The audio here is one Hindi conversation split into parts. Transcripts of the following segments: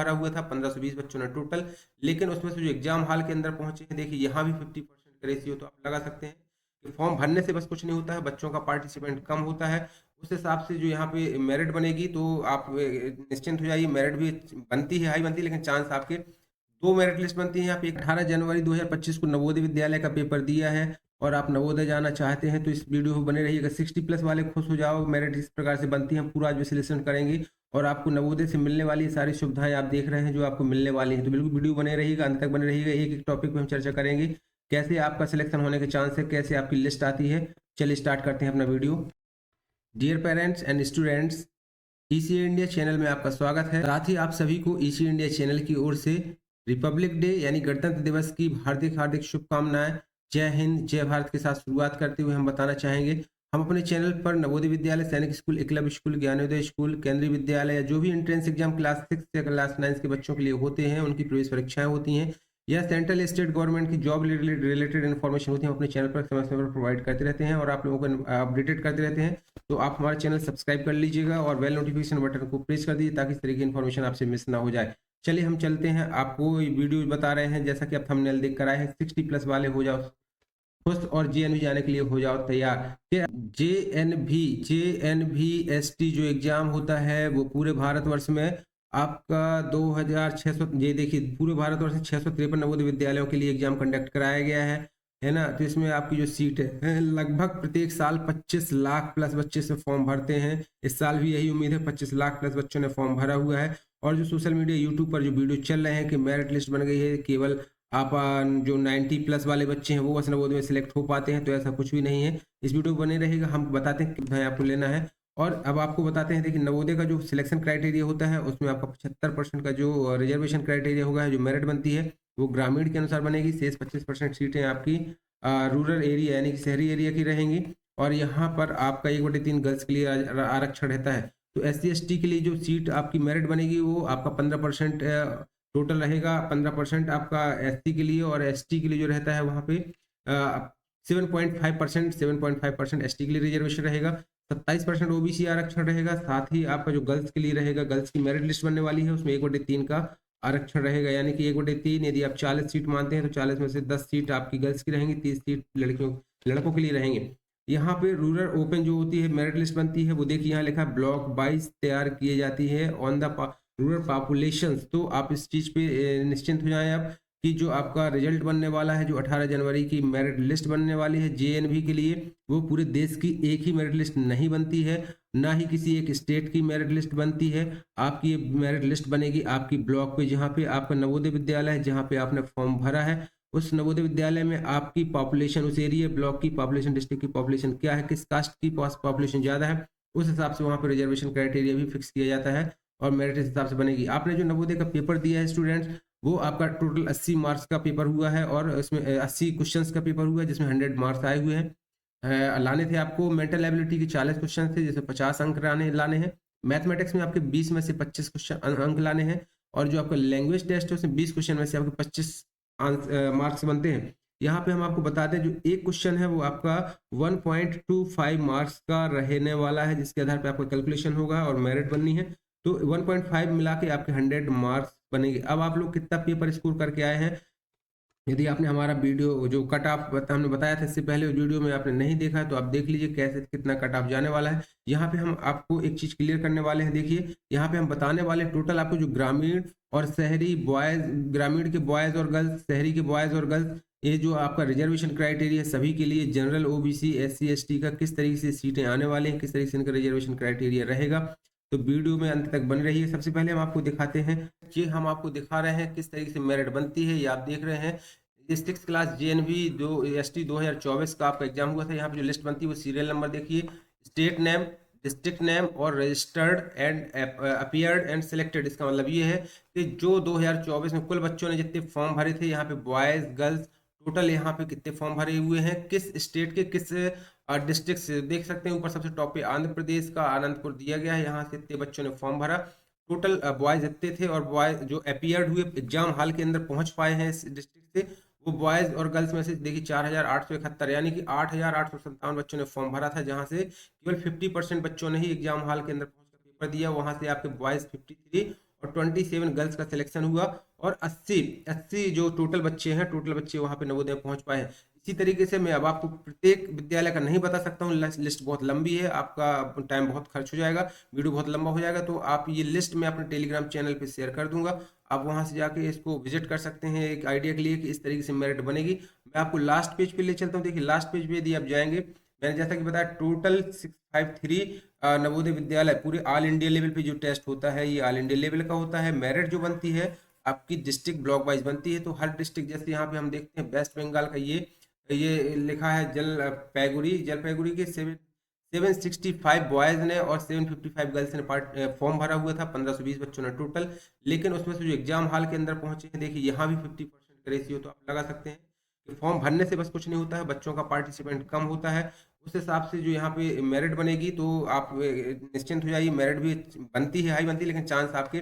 भरा हुआ था, 1520 बच्चों ने टोटल। लेकिन उसमें से जो एग्जाम हॉल के अंदर पहुंचे हैं, देखिए यहाँ भी 50% का रेशियो तो आप लगा सकते हैं कि फॉर्म भरने से बस कुछ नहीं होता है, बच्चों का पार्टिसिपेंट कम होता है। उस हिसाब से जो यहाँ पे मेरिट बनेगी तो आप निश्चिंत हो जाइए, मेरिट भी बनती है, हाई बनती है, लेकिन चांस आपके दो मेरिट लिस्ट बनती है यहाँ पे। 18 जनवरी 2025 को नवोदय विद्यालय का पेपर दिया है और आप नवोदय जाना चाहते हैं तो इस वीडियो को बने रहिएगा। 60+ वाले खुश हो जाओ, मेरिट इस प्रकार से बनती है, हम पूरा विश्लेषण करेंगे और आपको नवोदय से मिलने वाली सारी सुविधाएं आप देख रहे हैं जो आपको मिलने वाली हैं, तो बिल्कुल वीडियो बने रहिएगा, अंत तक बने रहिएगा। एक एक टॉपिक पे हम चर्चा करेंगे, कैसे आपका सिलेक्शन होने के चांस है, कैसे आपकी लिस्ट आती है। चलिए स्टार्ट करते हैं अपना video. Dear parents and students, Easy India channel में आपका स्वागत है। साथ ही आप सभी को ईसी इंडिया चैनल की ओर से रिपब्लिक डे यानी गणतंत्र दिवस की हार्दिक हार्दिक शुभकामनाएं। जय हिंद जय भारत के साथ शुरुआत करते हुए हम बताना चाहेंगे, हम अपने चैनल पर Navodaya Vidyalaya, Sainik school, Eklavya school, Gyanodaya school, Kendriya Vidyalaya या जो भी एंट्रेंस एग्जाम क्लास 6 या क्लास 9 के बच्चों के लिए होते हैं, उनकी प्रवेश परीक्षाएं होती हैं या सेंट्रल स्टेट गवर्नमेंट की जॉब रिलेटेड इन्फॉर्मेशन होती है, हम अपने चैनल पर समय समय पर प्रोवाइड करते रहते हैं और आप लोगों को अपडेटेड करते रहते हैं। तो आप हमारा चैनल सब्सक्राइब कर लीजिएगा और बेल नोटिफिकेशन बटन को प्रेस कर दीजिए ताकि इस तरह की इन्फॉर्मेशन आपसे मिस ना हो जाए। चलिए हम चलते हैं, आपको वीडियो बता रहे हैं जैसा कि आप थंबनेल देख कर आए हैं। 60+ वाले हो जाओ खुश और जेएनवी जाने के लिए हो जाओ तैयार। जेएनवी जो एग्जाम होता है वो पूरे भारतवर्ष में आपका 2600, ये देखिए पूरे भारतवर्ष में 653 नवोदय विद्यालयों के लिए एग्जाम कंडक्ट कराया गया है ना। तो इसमें आपकी जो सीट है लगभग प्रत्येक साल 25 लाख प्लस बच्चे से फॉर्म भरते हैं। इस साल भी यही उम्मीद है, 25 लाख प्लस बच्चों ने फॉर्म भरा हुआ है। और जो सोशल मीडिया यूट्यूब पर जो वीडियो चल रहे हैं कि मेरिट लिस्ट बन गई है, केवल आप जो 90+ वाले बच्चे हैं वो बस नवोदय में सिलेक्ट हो पाते हैं, तो ऐसा कुछ भी नहीं है। इस वीडियो बने रहेगा, हम बताते हैं कितना आपको लेना है। और अब आपको बताते हैं, देखिए नवोदय का जो सिलेक्शन क्राइटेरिया होता है उसमें आपका 75% का जो रिजर्वेशन क्राइटेरिया होगा, जो मेरिट बनती है वो ग्रामीण के अनुसार बनेगी। शेष 25% सीटें आपकी रूरल एरिया यानी कि शहरी एरिया की रहेंगी। और यहाँ पर आपका 1/3 गर्ल्स के लिए आरक्षण रहता है। तो SC ST के लिए जो सीट आपकी मेरिट बनेगी वो आपका 15% टोटल रहेगा। 15% आपका SC के लिए और ST के लिए जो रहता है वहाँ पे 7.5% ST के लिए रिजर्वेशन रहेगा। 27% OBC आरक्षण रहेगा। साथ ही आपका जो गर्ल्स के लिए रहेगा, गर्ल्स की मेरिट लिस्ट बनने वाली है, उसमें 1/3 का आरक्षण रहेगा, यानी कि 1/3 यदि आप 40 सीट मानते हैं तो 40 में से 10 सीट आपकी गर्ल्स की रहेंगी, 30 सीट लड़कों के लिए रहेंगे। यहाँ पे रूरल ओपन जो होती है मेरिट लिस्ट बनती है वो देखिए यहाँ लिखा है ब्लॉक 22 तैयार किए जाती है ऑन द रूरल पॉपुलेशन। तो आप इस चीज पे निश्चिंत हो जाएं आप कि जो आपका रिजल्ट बनने वाला है, जो 18 जनवरी की मेरिट लिस्ट बनने वाली है JNV के लिए, वो पूरे देश की एक ही मेरिट लिस्ट नहीं बनती है, ना ही किसी एक स्टेट की मेरिट लिस्ट बनती है। आपकी ये मेरिट लिस्ट बनेगी आपकी ब्लॉक पे, जहाँ पे आपका नवोदय विद्यालय है, जहाँ पे आपने फॉर्म भरा है, उस नवोदय विद्यालय में आपकी पॉपुलेशन, उस एरिया ब्लॉक की पॉपुलेशन, डिस्ट्रिक्ट की पॉपुलेशन क्या है, किस कास्ट की पॉपुलेशन ज्यादा है, उस हिसाब से वहाँ पे रिजर्वेशन क्राइटेरिया भी फिक्स किया जाता है और मेरिट इस हिसाब से बनेगी। आपने जो नवोदय का पेपर दिया है स्टूडेंट्स, वो आपका टोटल 80 मार्क्स का पेपर हुआ है और इसमें 80 क्वेश्चंस का पेपर हुआ है, जिसमें 100 मार्क्स आए हुए हैं। लाने थे आपको मेंटल एबिलिटी के 40 क्वेश्चन थे, जिसमें 50 अंक लाने हैं। मैथमेटिक्स में आपके 20 में से 25 क्वेश्चन अंक लाने हैं। और जो आपका लैंग्वेज टेस्ट है उसमें 20 क्वेश्चन में से आपके 25 मार्क्स बनते हैं। यहाँ पे हम आपको बता दें, जो एक क्वेश्चन है वो आपका 1.25 मार्क्स का रहने वाला है, जिसके आधार पे आपका कैलकुलेशन होगा और मेरिट बननी है। तो 1.5 मिला के आपके 100 मार्क्स बनेंगे। अब आप लोग कितना पेपर स्कोर करके आए हैं, यदि आपने हमारा वीडियो जो कट ऑफ हमने बताया था इससे पहले वीडियो में आपने नहीं देखा तो आप देख लीजिए कैसे कितना कट ऑफ जाने वाला है। यहाँ पे हम आपको एक चीज क्लियर करने वाले हैं। देखिए यहाँ पे हम बताने वाले टोटल आपको जो ग्रामीण और शहरी बॉयज, ग्रामीण के बॉयज और गर्ल्स, शहरी के बॉयज और गर्ल्स, ये जो आपका रिजर्वेशन क्राइटेरिया सभी के लिए, जनरल, OBC, SC ST का किस तरीके से सीटें आने वाली हैं, किस तरीके से इनका रिजर्वेशन क्राइटेरिया रहेगा, तो वीडियो में अंत तक बनी रही है। सबसे पहले हम आपको दिखाते हैं, ये हम आपको दिखा रहे हैं किस तरीके से मेरिट बनती है। ये आप देख रहे हैं 6 क्लास JNV ST 2024 का आपका एग्जाम हुआ था। यहाँ पे जो लिस्ट बनती है वो सीरियल नंबर देखिए, स्टेट नेम, डिस्ट्रिक्ट नेम और registered and appeared and selected. इसका मतलब ये है कि जो 2024 में कुल बच्चों ने जितने फॉर्म भरे थे, यहाँ पे बॉयज गर्ल्स टोटल यहाँ पे कितने फॉर्म भरे हुए हैं, किस स्टेट के किस डिस्ट्रिक्ट से, देख सकते हैं ऊपर सबसे टॉप पे आंध्र प्रदेश का अनंतपुर दिया गया है, यहाँ से इतने बच्चों ने फॉर्म भरा। टोटल बॉयज इतने थे और बॉयज जो अपीयर्ड हुए, एग्जाम हॉल के अंदर पहुंच पाए हैं इस डिस्ट्रिक्ट से, वो बॉयज और गर्ल्स में से देखिए 4871, यानी कि 8857 बच्चों ने फॉर्म भरा था, जहां से केवल 50% बच्चों ने ही एग्जाम हॉल के अंदर पहुंचकर पेपर दिया। वहां से आपके बॉयज 53 और 27 गर्ल्स का सिलेक्शन हुआ और 80 जो टोटल बच्चे हैं, टोटल बच्चे वहाँ पे नवोदय पहुँच पाए हैं। इसी तरीके से मैं अब आपको प्रत्येक विद्यालय का नहीं बता सकता हूँ, लिस्ट बहुत लंबी है, आपका टाइम बहुत खर्च हो जाएगा, वीडियो बहुत लंबा हो जाएगा, तो आप ये लिस्ट मैं अपने टेलीग्राम चैनल पे शेयर कर दूंगा। आप वहाँ से जाके इसको विजिट कर सकते हैं एक आइडिया के लिए कि इस तरीके से मेरिट बनेगी। मैं आपको लास्ट पेज पे ले चलता हूँ। देखिए लास्ट पेज पे यदि आप जाएंगे, मैंने जैसा कि बताया टोटल 653 नवोदय विद्यालय पूरे ऑल इंडिया लेवल पे जो टेस्ट होता है ये ऑल इंडिया लेवल का होता है। मेरिट जो बनती है आपकी डिस्ट्रिक्ट ब्लॉक वाइज बनती है, तो हर डिस्ट्रिक्ट जैसे यहाँ पे हम देखते हैं वेस्ट बंगाल का ये लिखा है जलपाईगुड़ी के 765 बॉयज ने और 755 गर्ल्स ने फॉर्म भरा हुआ था, 1520 बच्चों ने टोटल। लेकिन उसमें से जो एग्जाम हॉल के अंदर पहुंचे हैं, देखिए यहाँ भी 50% का रेशियो, तो आप लगा सकते हैं कि फॉर्म भरने से बस कुछ नहीं होता है, बच्चों का पार्टिसिपेंट कम होता है। उस हिसाब से जो यहाँ पे मेरिट बनेगी, तो आप निश्चिंत हो जाइए, मेरिट भी बनती है, हाई बनती है, लेकिन चांस आपके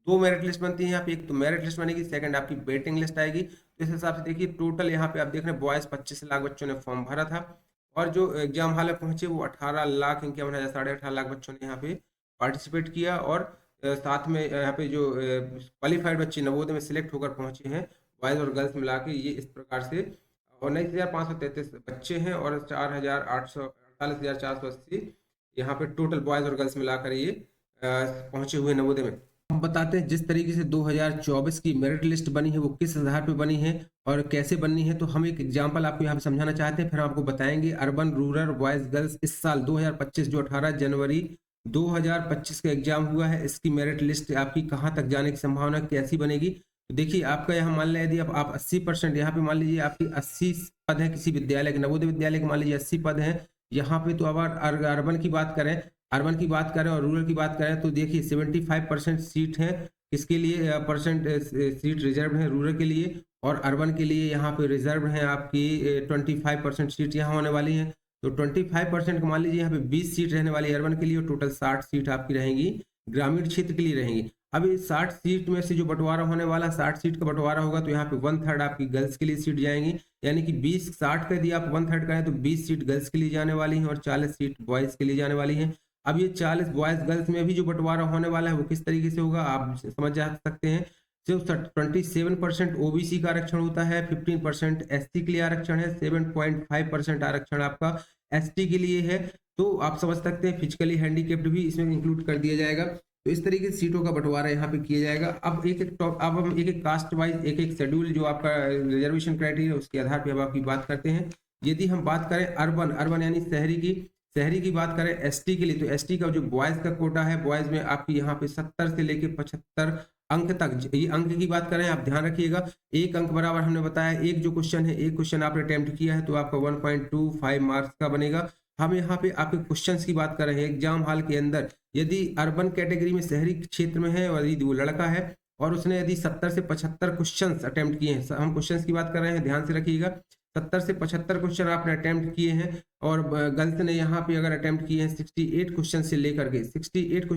दो मेरिट लिस्ट बनती है यहाँ पे। एक तो मेरिट लिस्ट बनेगी, सेकंड आपकी वेटिंग लिस्ट आएगी। तो इस हिसाब से देखिए टोटल यहाँ पे आप देख रहे हैं बॉयज 25 लाख बच्चों ने फॉर्म भरा था, और जो एग्जाम हॉल में पहुंचे वो 18,51,000 18.5 लाख बच्चों ने यहाँ पे पार्टिसिपेट किया। और साथ में यहाँ पे जो क्वालिफाइड बच्चे नवोदय में सिलेक्ट होकर पहुंचे हैं, बॉयज और गर्ल्स मिला के, ये इस प्रकार से 19,533 बच्चे हैं और 48,480 यहाँ पे टोटल बॉयज और गर्ल्स मिलाकर ये पहुंचे हुए नवोदय में। हम बताते हैं जिस तरीके से 2024 की मेरिट लिस्ट बनी है वो किस आधार पे बनी है और कैसे बनी है, तो हम एक एग्जांपल आपको यहाँ पे समझाना चाहते हैं, फिर आपको बताएंगे अर्बन रूरल बॉयज गर्ल्स इस साल 2025 जो 18 जनवरी 2025 का एग्जाम हुआ है, इसकी मेरिट लिस्ट आपकी कहाँ तक जाने की संभावना कैसी बनेगी। तो देखिए आपका यहाँ मान लिया यदि आप 80% यहाँ पे मान लीजिए आपकी 80 पद है किसी विद्यालय के, नवोदय विद्यालय के मान लीजिए 80 पद है यहाँ पे, तो अब अर्बन की बात करें और रूरल की बात करें, तो देखिए 75% सीट है इसके लिए, परसेंट सीट रिजर्व है रूरल के लिए, और अर्बन के लिए यहाँ पे रिजर्व है आपकी 25% सीट यहाँ होने वाली है। तो 25% मान लीजिए यहाँ पे 20 सीट रहने वाली है अर्बन के लिए, और टोटल 60 सीट आपकी रहेंगी ग्रामीण क्षेत्र के लिए रहेंगी। अब इस 60 सीट में से जो बंटवारा होने वाला, 60 सीट का बंटवारा होगा, तो यहाँ पे 1/3 आपकी गर्ल्स के लिए सीट जाएंगी, यानी कि 20-60 का यदि आप 1/3 करें तो 20 सीट गर्ल्स के लिए जाने वाली हैं और 40 सीट बॉयज के लिए जाने वाली हैं। अब ये 40 बॉयज गर्ल्स में भी जो बंटवारा होने वाला है वो किस तरीके से होगा आप समझ जा सकते हैं। सिर्फ 27% ओबीसी का आरक्षण होता है, 15% एसटी के लिए आरक्षण है, 7.5% आरक्षण आपका एसटी के लिए है। तो आप समझ सकते हैं फिजिकली हैंडीकेप्ड भी इसमें इंक्लूड कर दिया जाएगा। तो इस तरीके से सीटों का बंटवारा यहाँ पे किया जाएगा। अब हम एक कास्ट वाइज एक शेड्यूल जो आपका रिजर्वेशन क्राइटेरिया उसके आधार पर अब आपकी बात करते हैं। यदि हम बात करें अर्बन यानी शहरी की बात करें एसटी के लिए, तो एसटी का जो बॉयज का कोटा है, बॉयज में आपकी यहाँ पे 70 से लेके 75 अंक तक, ये अंक की बात करें आप ध्यान रखिएगा, एक अंक बराबर हमने बताया एक जो क्वेश्चन है, एक क्वेश्चन आपने अटेम्प्ट किया है तो आपका 1.25 मार्क्स का बनेगा। हम यहाँ पे आपके क्वेश्चंस की बात कर रहे हैं एग्जाम हॉल के अंदर। यदि अर्बन कैटेगरी में शहरी क्षेत्र में है और यदि वो लड़का है और उसने यदि 70 से 75 क्वेश्चन अटेम्प्ट किए हैं, हम क्वेश्चन की बात कर रहे हैं, ध्यान से रखिएगा, 70 से 75 क्वेश्चन आपने अटेम्प्ट किए हैं, और गर्ल्स ने यहाँ पे अगर अटेम्प्ट किए हैं 68 क्वेश्चन से लेकर के 70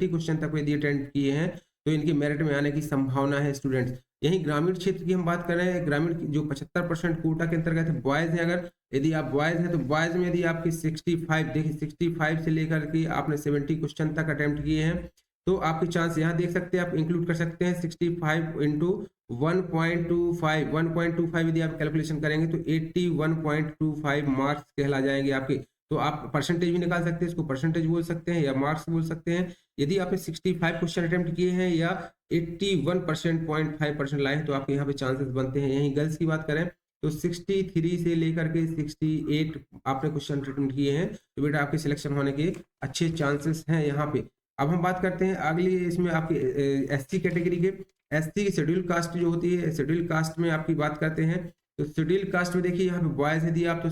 क्वेश्चन तक यदि अटेम्प्ट किए हैं, तो इनके मेरिट में आने की संभावना है स्टूडेंट्स। यही ग्रामीण क्षेत्र की हम बात कर रहे हैं, ग्रामीण जो 75% कोटा के अंतर्गत है, बॉयज है, अगर यदि आप बॉयज हैं तो बॉयज में यदि आपकी 65, देखिए 65 से लेकर के आपने 70 क्वेश्चन तक अटेम्प्ट किए हैं, तो आपके चांस यहाँ देख सकते हैं, आप इंक्लूड कर सकते हैं 65 इंटू 1.25 यदि आप कैलकुलेशन करेंगे तो 81.25 मार्क्स कहला जाएंगे आपके। तो आप परसेंटेज भी निकाल सकते हैं, इसको परसेंटेज बोल सकते हैं या मार्क्स बोल सकते हैं। यदि आपने 65 क्वेश्चन अटेम्प्ट किए हैं या 81.5% लाए हैं, तो आपके यहाँ पे चांसेस बनते हैं। यहीं गर्ल्स की बात करें तो 63 से लेकर के 68 आपने क्वेश्चन अटेम्प्ट किए हैं, तो बेटा आपके सिलेक्शन होने के अच्छे चांसेस हैं यहाँ पे। अब हम बात करते हैं अगली, इसमें आपके एससी कैटेगरी के, एससी की शेड्यूल कास्ट जो होती है, शेड्यूल कास्ट में आपकी बात करते हैं, तो शेड्यूल कास्ट में देखिए यहाँ पे बॉयज यदि आप तो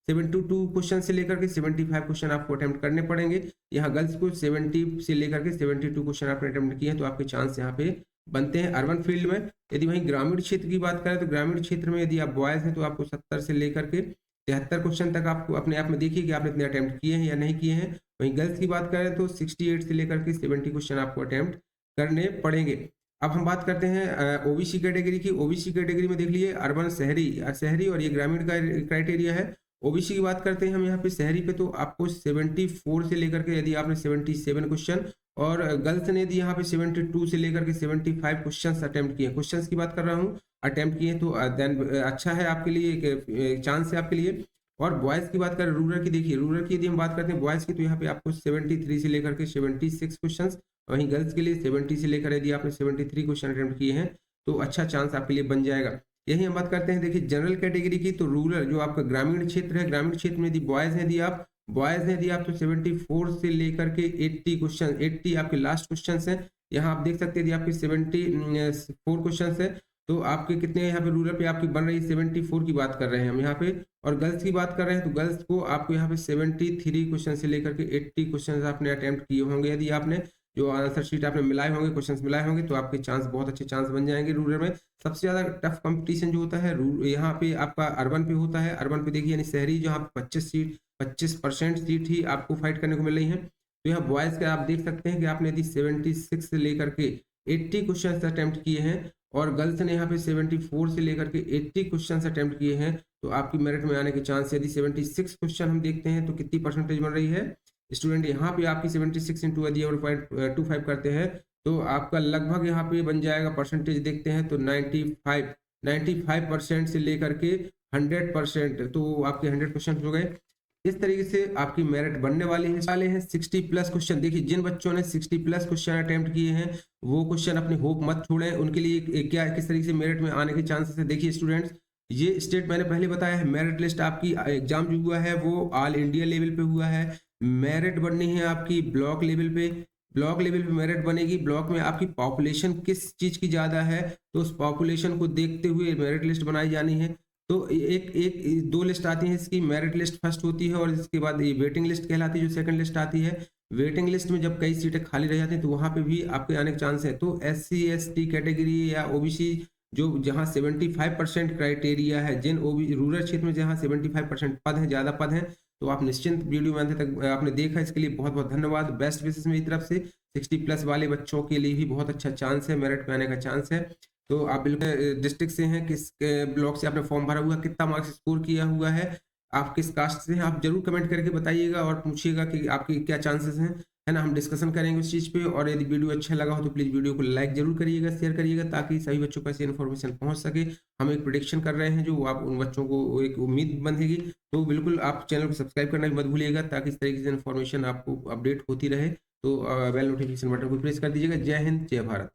72 क्वेश्चन से लेकर के 75 क्वेश्चन आपको अटेम्प्ट करने पड़ेंगे। यहाँ गर्ल्स को 70 से लेकर के 72 क्वेश्चन आपने अटेम्प्ट किए हैं, तो आपके चांस यहाँ पे बनते हैं अर्बन फील्ड में। यदि वहीं ग्रामीण क्षेत्र की बात करें तो ग्रामीण क्षेत्र में यदि आप बॉयज हैं तो आपको 70 से लेकर के 73 क्वेश्चन तक आपको अपने आप में देखिए कि आपने इतने अटेम्प्ट किए हैं या नहीं किए हैं। वहीं गर्ल्स की बात करें तो 68 से लेकर के 70 क्वेश्चन आपको अटेम्प्ट करने पड़ेंगे। अब हम बात करते हैं ओबीसी कैटेगरी की। ओबीसी कैटेगरी में देख लीजिए अर्बन शहरी और ये ग्रामीण का क्राइटेरिया है। ओबीसी की बात करते हैं हम यहाँ पे शहरी पे, तो आपको 74 से लेकर के यदि आपने 77 क्वेश्चन और गर्ल्स ने यदि यहाँ पे 72 से लेकर के 75 क्वेश्चंस अटेम्प्ट किए, क्वेश्चंस की बात कर रहा हूँ, अटेम्प्ट किए, तो देन अच्छा है आपके लिए, एक चांस है आपके लिए। और बॉयज़ की बात करें रूरल की, देखिए रूरल की यदि हम बात करते हैं बॉयज़ की, तो यहाँ पे आपको 73 से लेकर के 76 क्वेश्चंस, वहीं गर्ल्स के लिए 70 से लेकर यदि आपने 73 क्वेश्चन अटेम्प्ट किए हैं तो अच्छा चांस आपके लिए बन जाएगा। यही हम बात करते हैं देखिए जनरल कैटेगरी की, तो रूरल जो आपका ग्रामीण क्षेत्र है, ग्रामीण क्षेत्र में यदि बॉयज़ हैं यदि आप तो 74 से लेकर के 80 क्वेश्चन, 80 आपके लास्ट क्वेश्चंस हैं। यहाँ आप देख सकते हैं यदि आपके 74 क्वेश्चंस है तो आपके कितने यहाँ पे रूरल पे आपकी बन रही है, 74 की बात कर रहे हैं हम यहाँ पे। और गर्ल्स की बात कर रहे हैं तो गर्ल्स को आपको यहाँ पे 73 क्वेश्चन से लेकर के 80 क्वेश्चन आपने अटेम्प्ट किए होंगे। यदि आपने जो आंसर शीट आपने मिलाए होंगे, क्वेश्चंस मिलाए होंगे, तो आपके चांस बहुत अच्छे चांस बन जाएंगे रूरल में। सबसे ज्यादा टफ कंपटीशन जो होता है यहाँ पे आपका अर्बन पे होता है। अर्बन पे देखिए यानी शहरी जहाँ पे 25% सीट ही आपको फाइट करने को मिल रही है। तो यहाँ बॉयज का आप देख सकते हैं कि आपने यदि 76 से लेकर के 80 क्वेश्चन अटेम्प्ट किए हैं और गर्ल्स ने यहाँ पे 74 से लेकर के 80 क्वेश्चन अटेम्प्ट किए हैं, तो आपकी मेरिट में आने के चांस, यदि 76 क्वेश्चन हम देखते हैं तो कितनी परसेंटेज बन रही है स्टूडेंट, यहाँ पे आपकी 76 इंटू यदि 0.25 करते हैं तो आपका लगभग यहाँ पे बन जाएगा, परसेंटेज देखते हैं तो 95% से लेकर के 100%, तो आपके 100% हो गए। इस तरीके से आपकी मेरिट बनने वाले हैं 60 प्लस क्वेश्चन। देखिए जिन बच्चों ने 60 प्लस क्वेश्चन अटेम्प्ट किए हैं वो क्वेश्चन अपनी होप मत छोड़ें, उनके लिए क्या किस तरीके से मेरिट में आने के चांसेस है। देखिए स्टूडेंट्स, ये स्टेट मैंने पहले बताया है, मेरिट लिस्ट आपकी एग्जाम जो हुआ है वो ऑल इंडिया लेवल पे हुआ है। मेरिट बननी है आपकी ब्लॉक लेवल पे, ब्लॉक लेवल पे मेरिट बनेगी। ब्लॉक में आपकी पॉपुलेशन किस चीज की ज्यादा है तो उस पॉपुलेशन को देखते हुए मेरिट लिस्ट बनाई जानी है। तो एक एक दो लिस्ट आती है इसकी, मेरिट लिस्ट फर्स्ट होती है और इसके बाद ये वेटिंग लिस्ट कहलाती है जो सेकंड लिस्ट आती है। वेटिंग लिस्ट में जब कई सीटें खाली रह जाती हैं तो वहां पे भी आपके आने के चांस है। तो SC ST कैटेगरी या OBC जो जहां 75% क्राइटेरिया है, जिन OBC रूरल क्षेत्र में जहां 75% पद है, ज्यादा पद है, तो आप निश्चिंत वीडियो में अंत तक आपने देखा, इसके लिए बहुत बहुत धन्यवाद। बेस्ट विशेष मेरी तरफ से। 60 प्लस वाले बच्चों के लिए भी बहुत अच्छा चांस है, मेरिट में आने का चांस है। तो आप बिल्कुल डिस्ट्रिक्ट से हैं, किस ब्लॉक से आपने फॉर्म भरा हुआ, कितना मार्क्स स्कोर किया हुआ है, आप किस कास्ट से हैं, आप जरूर कमेंट करके बताइएगा और पूछिएगा कि आपके क्या चांसेस हैं, है ना। हम डिस्कशन करेंगे उस चीज़ पे। और यदि वीडियो अच्छा लगा हो तो प्लीज़ वीडियो को लाइक जरूर करिएगा, शेयर करिएगा, ताकि सभी बच्चों को ऐसी इन्फॉर्मेशन पहुंच सके। हम एक प्रेडिक्शन कर रहे हैं जो आप उन बच्चों को एक उम्मीद बंधेगी। तो बिल्कुल आप चैनल को सब्सक्राइब करना भी मत भूलिएगा, ताकि इस तरीके से इन्फॉर्मेशन आपको अपडेट होती रहे। तो बेल नोटिफिकेशन बटन को प्रेस कर दीजिएगा। जय हिंद, जय भारत।